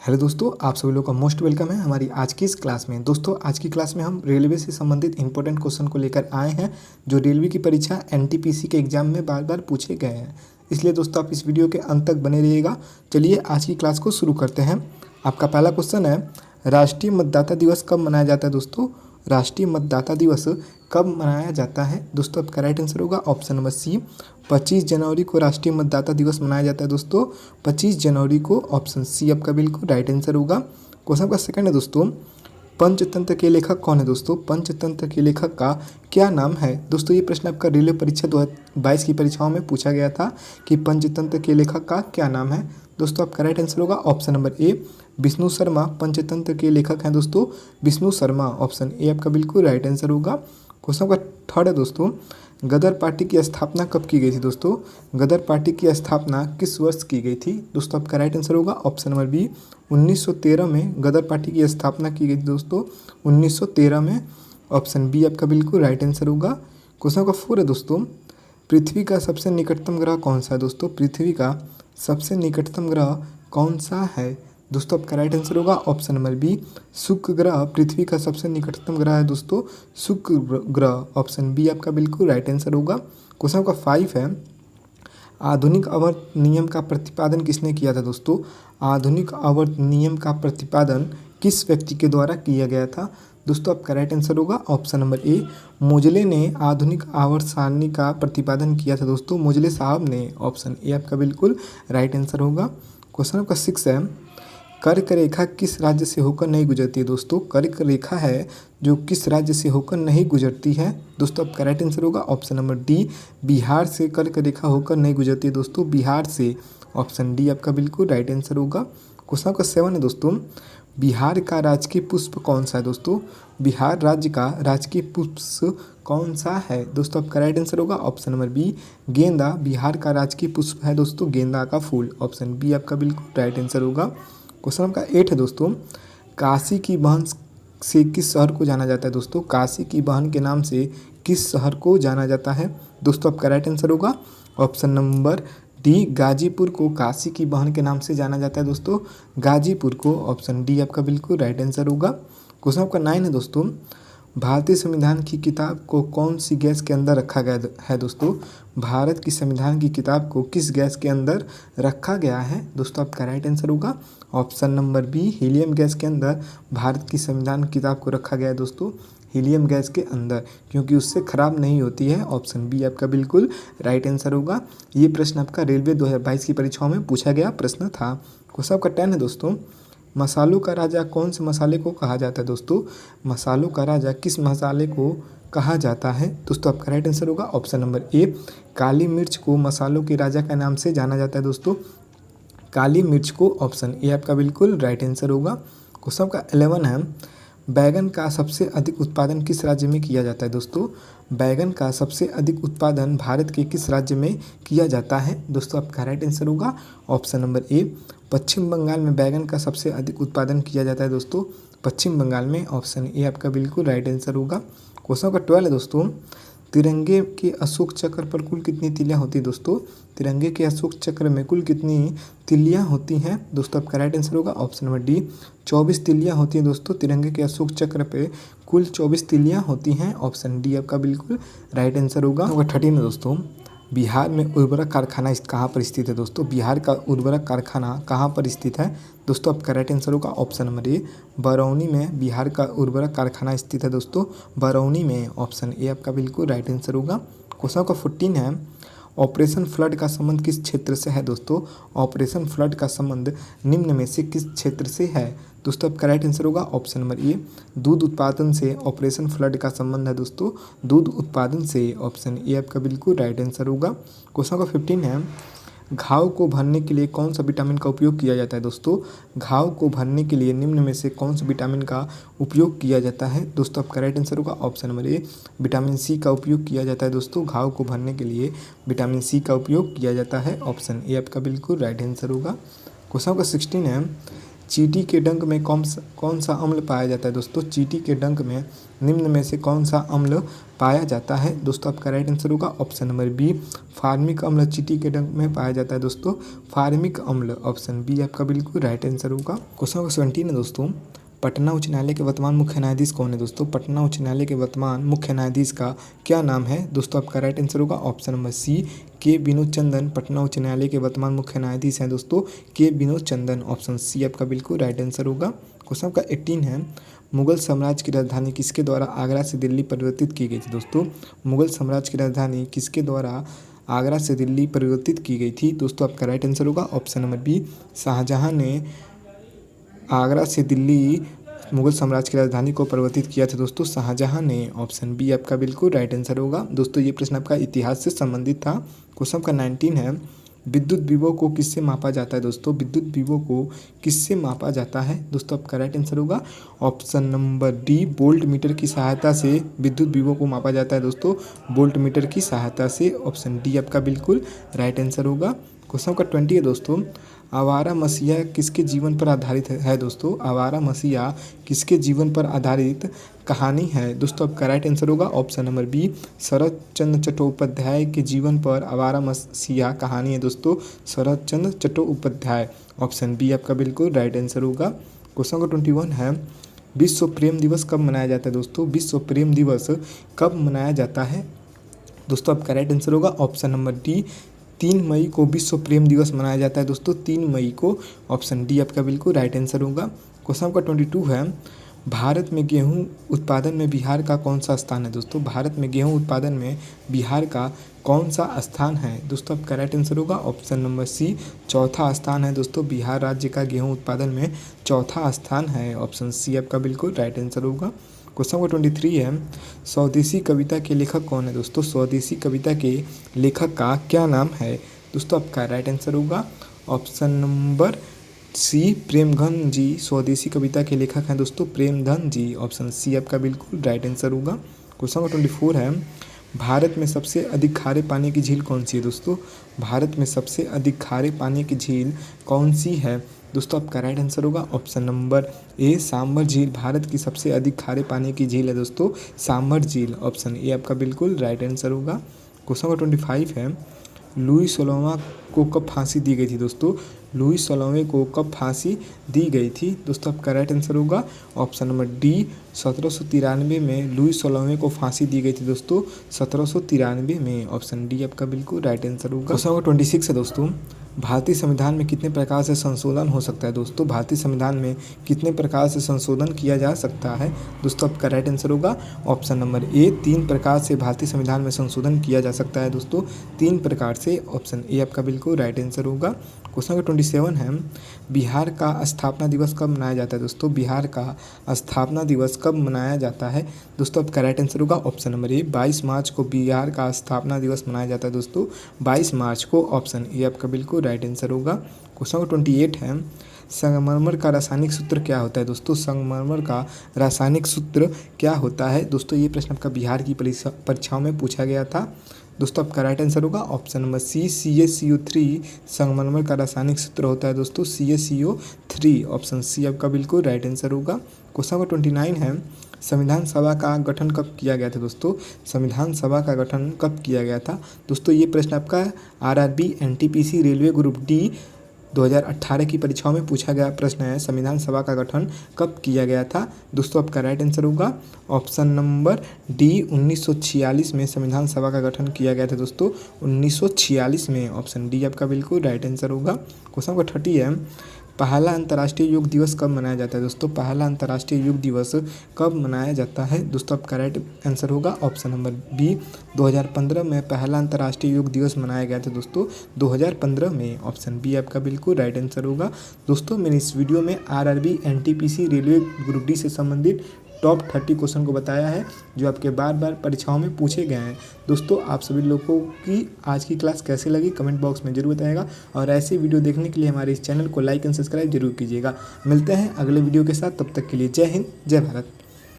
Hello दोस्तों, आप सभी लोगों का मोस्ट वेलकम है हमारी आज की इस क्लास में। दोस्तों, आज की क्लास में हम रेलवे से संबंधित इंपॉर्टेंट क्वेश्चन को लेकर आए हैं जो रेलवे की परीक्षा एनटीपीसी के एग्जाम में बार बार पूछे गए हैं। इसलिए दोस्तों आप इस वीडियो के अंत तक बने रहिएगा। चलिए आज की क्लास को शुरू करते हैं। आपका पहला क्वेश्चन है, राष्ट्रीय मतदाता दिवस कब मनाया जाता है? दोस्तों, राष्ट्रीय मतदाता दिवस कब मनाया जाता है? दोस्तों आपका राइट आंसर होगा ऑप्शन नंबर सी, 25 जनवरी को राष्ट्रीय मतदाता दिवस मनाया जाता है। दोस्तों 25 जनवरी को, ऑप्शन सी आपका बिल्कुल राइट आंसर होगा। क्वेश्चन का सेकंड है दोस्तों, पंचतंत्र के लेखक कौन है? दोस्तों पंचतंत्र के लेखक का क्या नाम है? दोस्तों ये प्रश्न आपका रेलवे परीक्षा 2022 की परीक्षाओं में पूछा गया था कि पंचतंत्र के लेखक का क्या नाम है। दोस्तों आपका राइट आंसर होगा ऑप्शन नंबर ए, विष्णु शर्मा पंचतंत्र के लेखक हैं। दोस्तों विष्णु शर्मा, ऑप्शन ए आपका बिल्कुल राइट आंसर होगा। क्वेश्चन का थर्ड है दोस्तों, गदर पार्टी की स्थापना कब की गई थी? दोस्तों गदर पार्टी की स्थापना किस वर्ष की गई थी? दोस्तों आपका राइट आंसर होगा ऑप्शन नंबर बी, 1913 में गदर पार्टी की स्थापना की गई थी। दोस्तों 1913 में, ऑप्शन बी आपका बिल्कुल राइट आंसर होगा। क्वेश्चन का फोर है दोस्तों, पृथ्वी का सबसे निकटतम ग्रह कौन सा है? दोस्तों पृथ्वी का सबसे निकटतम ग्रह कौन सा है? दोस्तों आपका राइट आंसर होगा ऑप्शन नंबर बी, शुक्र ग्रह पृथ्वी का सबसे निकटतम ग्रह है। दोस्तों शुक्र ग्रह, ऑप्शन बी आपका बिल्कुल राइट आंसर होगा। क्वेश्चन का 5 है, आधुनिक आवर्त नियम का प्रतिपादन किसने किया था? दोस्तों आधुनिक आवर्त नियम का प्रतिपादन किस व्यक्ति के द्वारा किया गया था? दोस्तों आपका राइट आंसर होगा ऑप्शन नंबर ए, मोजले ने आधुनिक आवर्त सारणी का प्रतिपादन किया था। दोस्तों मोजले साहब ने, ऑप्शन ए आपका बिल्कुल राइट आंसर होगा। क्वेश्चन आपका 6 है, कर्क रेखा किस राज्य से होकर नहीं गुजरती है? दोस्तों कर्क रेखा है जो किस राज्य से होकर नहीं गुजरती है? दोस्तों आपका राइट आंसर होगा ऑप्शन नंबर डी, बिहार से कर्क रेखा होकर नहीं गुजरती है। दोस्तों बिहार से, ऑप्शन डी आपका बिल्कुल राइट आंसर होगा। क्वेश्चन का 7 है दोस्तों, बिहार का राजकीय पुष्प कौन सा है? दोस्तों बिहार राज्य का राजकीय पुष्प कौन सा है? दोस्तों आपका राइट आंसर होगा ऑप्शन नंबर बी, गेंदा बिहार का राजकीय पुष्प है। दोस्तों गेंदा का फूल, ऑप्शन बी आपका बिल्कुल राइट आंसर होगा। क्वेश्चन का 8 है दोस्तों, काशी की बहन से किस शहर को जाना जाता है? दोस्तों काशी की बहन के नाम से किस शहर को जाना जाता है? दोस्तों आपका राइट आंसर होगा ऑप्शन नंबर डी, गाजीपुर को काशी की बहन के नाम से जाना जाता है। दोस्तों गाजीपुर को, ऑप्शन डी आपका बिल्कुल राइट आंसर होगा। क्वेश्चन आपका 9 है दोस्तों, भारतीय संविधान की किताब को कौन सी गैस के अंदर रखा गया है? दोस्तों भारत की संविधान की किताब को किस गैस के अंदर रखा गया है? दोस्तों आपका राइट आंसर होगा option number B, helium gas के अंदर भारत की संविधान किताब को रखा गया है। दोस्तों हीलियम गैस के अंदर, क्योंकि उससे ख़राब नहीं होती है। ऑप्शन बी आपका बिल्कुल राइट आंसर होगा। ये प्रश्न आपका रेलवे 2022 की परीक्षाओं में पूछा गया प्रश्न था। क्वेश्चन आपका 10 है दोस्तों, मसालों का राजा कौन से मसाले को कहा जाता है? दोस्तों मसालों का राजा किस मसाले को कहा जाता है? दोस्तों आपका राइट आंसर होगा ऑप्शन नंबर ए, काली मिर्च को मसालों के राजा के नाम से जाना जाता है। दोस्तों काली मिर्च को, ऑप्शन ए आपका बिल्कुल राइट आंसर होगा। क्वेश्चन का 11 है, बैगन का सबसे अधिक उत्पादन किस राज्य में किया जाता है? दोस्तों बैगन का सबसे अधिक उत्पादन भारत के किस राज्य में किया जाता है? दोस्तों आपका राइट आंसर होगा ऑप्शन नंबर ए, पश्चिम बंगाल में बैगन का सबसे अधिक उत्पादन किया जाता है। दोस्तों पश्चिम बंगाल में, ऑप्शन ए आपका बिल्कुल राइट आंसर होगा। क्वेश्चन का 12 है दोस्तों, तिरंगे के अशोक चक्र पर कुल कितनी तिलियाँ होती हैं? दोस्तों तिरंगे के अशोक चक्र में कुल कितनी तिलियाँ होती हैं? दोस्तों आपका राइट आंसर होगा ऑप्शन नंबर डी, 24 तिलियाँ होती हैं। दोस्तों तिरंगे के अशोक चक्र पे कुल 24 तिलियाँ होती हैं। ऑप्शन डी आपका बिल्कुल राइट आंसर होगा। 13 है दोस्तों, बिहार में उर्वरक कारखाना कहाँ पर स्थित है? दोस्तों बिहार का उर्वरक कारखाना कहाँ पर स्थित है? दोस्तों आपका राइट आंसर होगा ऑप्शन नंबर ए, बरौनी में बिहार का उर्वरक कारखाना स्थित है। दोस्तों बरौनी में, ऑप्शन ए आपका बिल्कुल राइट आंसर होगा। क्वेश्चन का 14 है, ऑपरेशन फ्लड का संबंध किस क्षेत्र से है? दोस्तों ऑपरेशन फ्लड का संबंध निम्न में से किस क्षेत्र से है? दोस्तों आपका राइट आंसर होगा ऑप्शन नंबर ए, दूध उत्पादन से ऑपरेशन फ्लड का संबंध है। दोस्तों दूध उत्पादन से, ऑप्शन ए आपका बिल्कुल राइट आंसर होगा। क्वेश्चन का 15 है, घाव को भरने के लिए कौन सा विटामिन का उपयोग किया जाता है? दोस्तों घाव को भरने के लिए निम्न में से कौन सा विटामिन का उपयोग किया जाता है? दोस्तों आपका राइट आंसर होगा option number A, vitamin C का उपयोग किया जाता है। दोस्तों घाव को भरने के लिए विटामिन सी का उपयोग किया जाता है। ऑप्शन ए आपका बिल्कुल राइट आंसर होगा। क्वेश्चन का 16 है, चींटी के डंक में कौन सा अम्ल पाया जाता है दोस्तों? चींटी के डंक में निम्न में से कौन सा अम्ल पाया जाता है? दोस्तों आपका राइट आंसर होगा ऑप्शन नंबर बी, फार्मिक अम्ल चींटी के डंक में पाया जाता है दोस्तों, फार्मिक अम्ल। ऑप्शन बी आपका बिल्कुल राइट आंसर होगा। क्वेश्चन नंबर 17 है दोस्तों, पटना उच्च न्यायालय के वर्तमान मुख्य न्यायाधीश कौन है दोस्तों? पटना उच्च न्यायालय के वर्तमान मुख्य न्यायाधीश का क्या नाम है? दोस्तों आपका राइट आंसर होगा ऑप्शन नंबर सी, के विनोद चंदन पटना उच्च न्यायालय के वर्तमान मुख्य न्यायाधीश हैं दोस्तों, के विनोद चंदन। ऑप्शन सी आपका बिल्कुल राइट आंसर होगा। क्वेश्चन का 18 है, मुगल साम्राज्य की राजधानी किसके द्वारा आगरा से दिल्ली परिवर्तित की गई थी दोस्तों? मुगल साम्राज्य की राजधानी किसके द्वारा आगरा से दिल्ली परिवर्तित की गई थी? दोस्तों आपका राइट आंसर होगा ऑप्शन नंबर बी, शाहजहां ने आगरा से दिल्ली मुगल साम्राज्य की राजधानी को परिवर्तित किया था दोस्तों, शाहजहां ने। ऑप्शन बी आपका बिल्कुल राइट आंसर होगा। दोस्तों ये प्रश्न आपका इतिहास से संबंधित था। क्वेश्चन का 19 है, विद्युत विभव को किससे मापा जाता है दोस्तों? विद्युत विभव को किससे मापा जाता है? दोस्तों आपका राइट आंसर होगा option number D, volt meter की सहायता से विद्युत विभव को मापा जाता है दोस्तों, वोल्ट मीटर की सहायता से। ऑप्शन डी आपका बिल्कुल राइट आंसर होगा। क्वेश्चन का 20 है दोस्तों, आवारा मसीहा किसके जीवन पर आधारित है दोस्तों? आवारा मसीहा किसके जीवन पर आधारित कहानी है? दोस्तों आपका राइट आंसर होगा ऑप्शन नंबर बी, शरत चंद्र चट्टोपाध्याय के जीवन पर आवारा मसीहा कहानी है दोस्तों, शरत चंद्र चट्टोपाध्याय। ऑप्शन बी आपका बिल्कुल राइट आंसर होगा। क्वेश्चन का 21 है, विश्व प्रेम दिवस कब मनाया जाता है दोस्तों? विश्व प्रेम दिवस कब मनाया जाता है? दोस्तों आपका राइट आंसर होगा ऑप्शन नंबर डी, 3 मई को विश्व प्रेम दिवस मनाया जाता है दोस्तों, 3 मई को। ऑप्शन डी आपका बिल्कुल राइट आंसर होगा। क्वेश्चन का 22 है, भारत में गेहूं उत्पादन में बिहार का कौन सा स्थान है दोस्तों? भारत में गेहूं उत्पादन में बिहार का कौन सा स्थान है? दोस्तों आपका राइट आंसर होगा ऑप्शन नंबर सी, चौथा स्थान है दोस्तों, बिहार राज्य का गेहूं उत्पादन में चौथा स्थान है। ऑप्शन सी आपका बिल्कुल राइट आंसर होगा। क्वेश्चन नंबर 23 है, स्वदेशी कविता के लेखक कौन है दोस्तों? स्वदेशी कविता के लेखक का क्या नाम है? दोस्तों आपका राइट आंसर होगा ऑप्शन नंबर सी, प्रेमधन जी स्वदेशी कविता के लेखक हैं दोस्तों, प्रेमधन जी। ऑप्शन सी आपका बिल्कुल राइट आंसर होगा। क्वेश्चन नंबर 24 है, भारत में सबसे अधिक खारे पानी की झील कौन सी है दोस्तों? भारत में सबसे अधिक खारे पानी की झील कौन सी है? दोस्तों आपका राइट आंसर होगा ऑप्शन नंबर ए, सांभर झील भारत की सबसे अधिक खारे पानी की झील है दोस्तों, सांभर झील। ऑप्शन ए आपका बिल्कुल राइट आंसर होगा। क्वेश्चन नंबर 25 है, लुई 16वां को कब फांसी दी गई थी दोस्तों? लुई 16वें को कब फांसी दी गई थी? दोस्तों आपका राइट आंसर होगा ऑप्शन नंबर डी, 1793 में लुई 16वें को फांसी दी गई थी दोस्तों, 1793 में। ऑप्शन डी आपका बिल्कुल राइट आंसर होगा। क्वेश्चन नंबर 26 है दोस्तों, भारतीय संविधान में कितने प्रकार से संशोधन हो सकता है दोस्तों? भारतीय संविधान में कितने प्रकार से संशोधन किया जा सकता है? दोस्तों आपका राइट आंसर होगा ऑप्शन नंबर ए, 3 प्रकार से भारतीय संविधान में संशोधन किया जा सकता है दोस्तों, 3 प्रकार से। ऑप्शन ए आपका बिल्कुल राइट आंसर होगा। क्वेश्चन नंबर 27 है, बिहार का स्थापना दिवस कब मनाया जाता है दोस्तों? बिहार का स्थापना दिवस कब मनाया जाता है? दोस्तों आपका राइट आंसर होगा ऑप्शन नंबर ए, 22 मार्च को बिहार का स्थापना दिवस मनाया जाता है दोस्तों, 22 मार्च को। ऑप्शन ए आपका बिल्कुल राइट आंसर होगा। क्वेश्चन नंबर 28 है, संगमरमर का रासायनिक सूत्र क्या होता है दोस्तों? संगमरमर का रासायनिक सूत्र क्या होता है? दोस्तों ये प्रश्न आपका बिहार की परीक्षाओं में पूछा गया था। दोस्तों आपका राइट आंसर होगा ऑप्शन नंबर सी, CaCO3 संगमरमर का रासायनिक सूत्र होता है दोस्तों, CaCO3। ऑप्शन सी आपका बिल्कुल राइट आंसर होगा। क्वेश्चन नंबर 29 है, संविधान सभा का गठन कब किया गया था दोस्तों? संविधान सभा का गठन कब किया गया था? दोस्तों ये प्रश्न आपका RRB NTPC railway group D 2018 की परीक्षाओं में पूछा गया प्रश्न है, संविधान सभा का गठन कब किया गया था? दोस्तों आपका राइट आंसर होगा ऑप्शन नंबर डी, 1946 में संविधान सभा का गठन किया गया था दोस्तों, 1946 में। ऑप्शन डी आपका बिल्कुल राइट आंसर होगा। क्वेश्चन नंबर 30 है, पहला अंतर्राष्ट्रीय योग दिवस कब मनाया जाता है दोस्तों? पहला अंतर्राष्ट्रीय योग दिवस कब मनाया जाता है? दोस्तों आपका राइट आंसर होगा ऑप्शन नंबर बी, 2015 में पहला अंतर्राष्ट्रीय योग दिवस मनाया गया था दोस्तों, 2015 में। ऑप्शन बी आपका बिल्कुल राइट आंसर होगा। दोस्तों मैंने इस वीडियो में RRB NTPC railway group D से संबंधित टॉप 30 क्वेश्चन को बताया है जो आपके बार बार परीक्षाओं में पूछे गए हैं। दोस्तों आप सभी लोगों की आज की क्लास कैसे लगी कमेंट बॉक्स में जरूर बताइएगा, और ऐसे वीडियो देखने के लिए हमारे इस चैनल को लाइक एंड सब्सक्राइब जरूर कीजिएगा। मिलते हैं अगले वीडियो के साथ, तब तक के लिए जय हिंद, जय भारत।